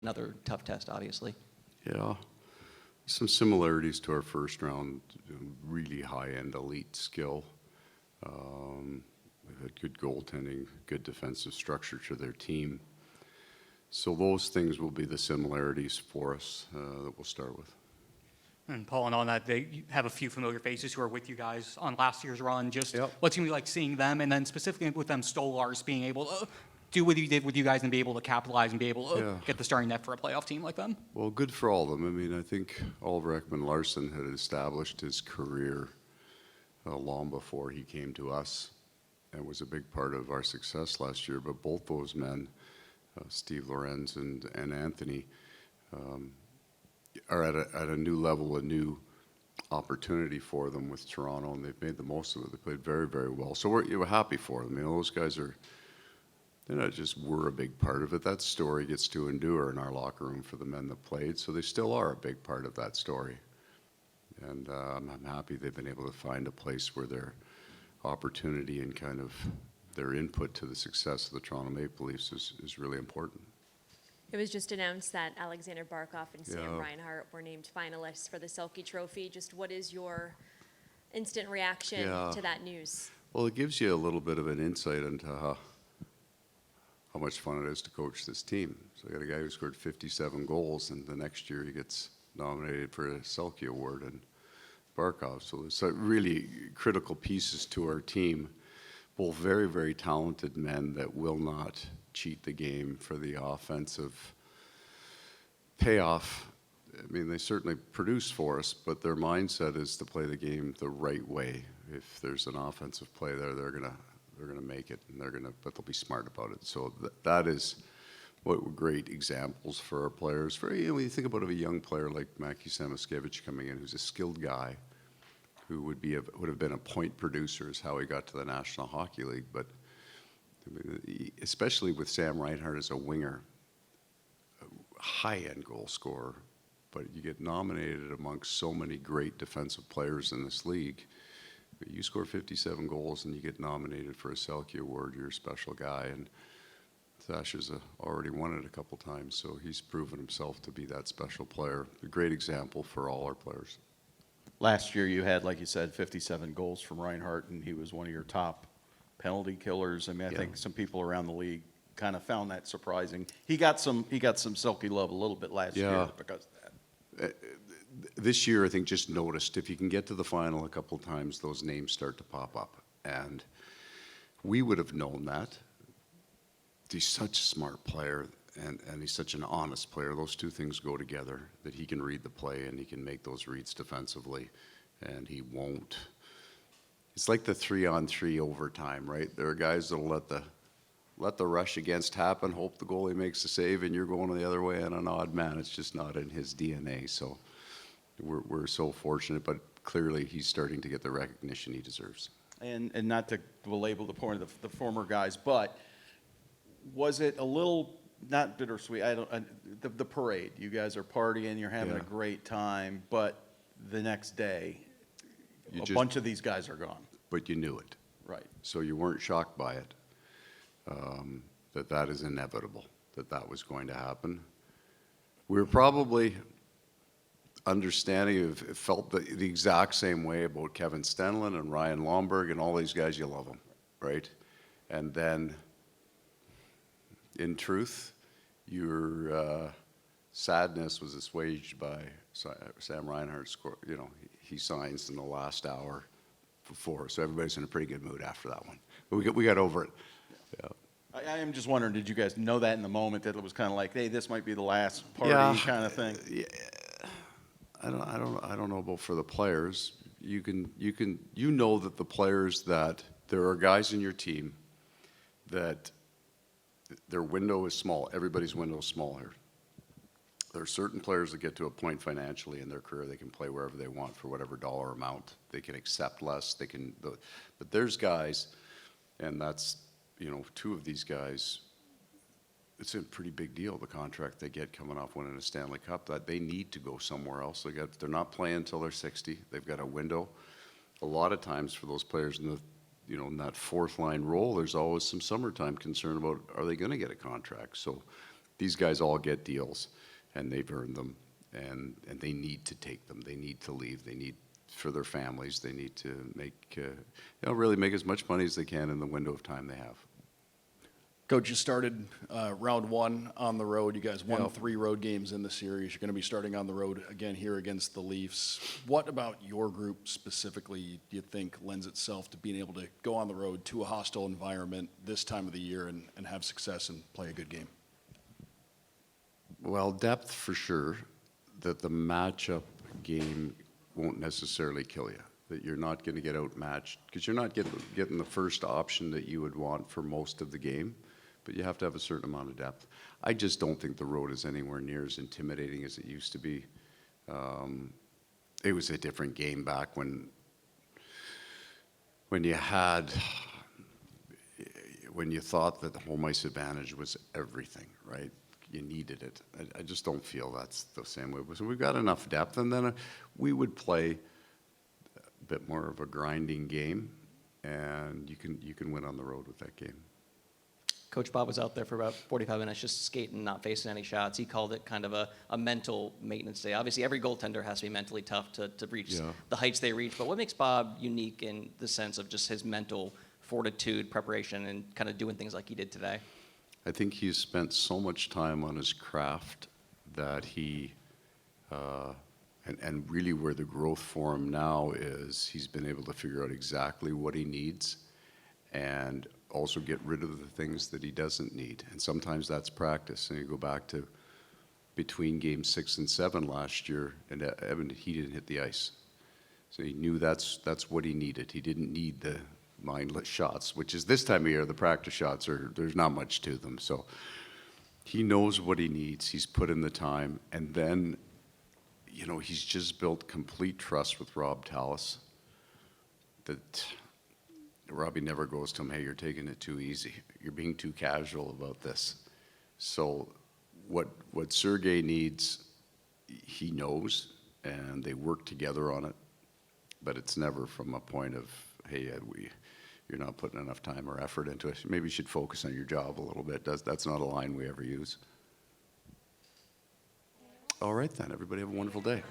another tough test, obviously. Yeah, some similarities to our first round. Really high-end elite skill. They've had good goaltending, good defensive structure to their team. So those things will be the similarities for us that we'll start with. And Paul, and on that, they have a few familiar faces who are with you guys on last year's run. Just what's going to be like seeing them, and then specifically with them Stolars being able to do what you did with you guys and be able to capitalize and be able to get the starting net for a playoff team like them? Well, good for all of them. I mean, I think Oliver Ekman-Larsson had established his career long before he came to us and was a big part of our success last year. But both those men, Steve Lorenz and Anthony, are at a new level, a new opportunity for them with Toronto, and they've made the most of it. They played very, very well. So we're happy for them. You know, those guys are, they're not just we're a big part of it. That story gets to endure in our locker room for the men that played, so they still are a big part of that story. And I'm happy they've been able to find a place where their opportunity and kind of their input to the success of the Toronto Maple Leafs is really important. It was just announced that Alexander Barkov and Sam Reinhart were named finalists for the Selki Trophy. Just what is your instant reaction to that news? Well, it gives you a little bit of an insight into how much fun it is to coach this team. So I got a guy who scored 57 goals, and the next year he gets nominated for a Selke Award, and Barkov. So it's really critical pieces to our team, both very, very talented men that will not cheat the game for the offensive payoff. I mean, they certainly produce for us, but their mindset is to play the game the right way. If there's an offensive play there, they're gonna make it, and but they'll be smart about it. So that is what were great examples for our players. For when you think about a young player like Mackie Samoskevich coming in, who's a skilled guy, who would have been a point producer, is how he got to the National Hockey League. But especially with Sam Reinhart as a winger, a high-end goal scorer, but you get nominated amongst so many great defensive players in this league. You score 57 goals and you get nominated for a Selke Award, you're a special guy. And Sasha's already won it a couple times, so he's proven himself to be that special player. A great example for all our players. Last year you had, like you said, 57 goals from Reinhardt, and he was one of your top penalty killers. I mean, I think some people around the league kind of found that surprising. He got some Selke love a little bit last year because of that. This year, I think, just noticed if you can get to the final a couple of times, those names start to pop up. And we would have known that. He's such a smart player, and he's such an honest player. Those two things go together, that he can read the play and he can make those reads defensively, and he won't. It's like the 3-on-3 overtime, right? There are guys that'll let the rush against happen, hope the goalie makes the save, and you're going the other way, and an odd man. It's just not in his DNA. So we're so fortunate, but clearly he's starting to get the recognition he deserves. And not to belabor the point of the former guys, but was it a little not bittersweet? The parade. You guys are partying, you're having a great time, but the next day, a bunch of these guys are gone. But you knew it, right? So you weren't shocked by it. That is inevitable. That was going to happen. We were probably understanding of felt the exact same way about Kevin Stenlund and Ryan Lomberg and all these guys. You love them, right? And then, in truth, your sadness was assuaged by Sam Reinhart's score. You know, he signs in the last hour before, so everybody's in a pretty good mood after that one. But we got over it. Yeah. I am just wondering, did you guys know that in the moment, that it was kind of like, hey, this might be the last party kind of thing? Yeah. I don't know about for the players. You know that the players, that there are guys in your team that their window is small. Everybody's window is small here. There are certain players that get to a point financially in their career they can play wherever they want for whatever dollar amount. They can accept less. But there's guys, and that's, you know, two of these guys. It's a pretty big deal, the contract they get coming off winning a Stanley Cup, that they need to go somewhere else. They're not playing until they're 60. They've got a window. A lot of times for those players in that fourth line role, there's always some summertime concern about, are they going to get a contract? So these guys all get deals, and they've earned them, and they need to take them. They need to leave. They need for their families. They need to make, really make as much money as they can in the window of time they have. Coach, you started round one on the road. You guys won Yep. 3 road games in the series. You're going to be starting on the road again here against the Leafs. What about your group specifically do you think lends itself to being able to go on the road to a hostile environment this time of the year and have success and play a good game? Well, depth for sure, that the matchup game won't necessarily kill you, that you're not going to get outmatched, because you're not getting the first option that you would want for most of the game, but you have to have a certain amount of depth. I just don't think the road is anywhere near as intimidating as it used to be. It was a different game back when you thought that the home ice advantage was everything, right? You needed it. I just don't feel that's the same way. So we've got enough depth, and then we would play a bit more of a grinding game, and you can win on the road with that game. Coach Bob was out there for about 45 minutes just skating, not facing any shots. He called it kind of a mental maintenance day. Obviously, every goaltender has to be mentally tough to reach the heights they reach. But what makes Bob unique in the sense of just his mental fortitude, preparation, and kind of doing things like he did today? I think he's spent so much time on his craft that he, and really where the growth for him now is he's been able to figure out exactly what he needs and also get rid of the things that he doesn't need. And sometimes that's practice. And you go back to between games 6 and 7 last year, and Evan, he didn't hit the ice. So he knew that's what he needed. He didn't need the mindless shots, which is this time of year, the practice shots there's not much to them. So he knows what he needs. He's put in the time. And then, he's just built complete trust with Rob Tallis that Robbie never goes to him, hey, you're taking it too easy. You're being too casual about this. So what Sergei needs, he knows, and they work together on it. But it's never from a point of, hey, you're not putting enough time or effort into it. Maybe you should focus on your job a little bit. That's not a line we ever use. All right, then. Everybody have a wonderful day.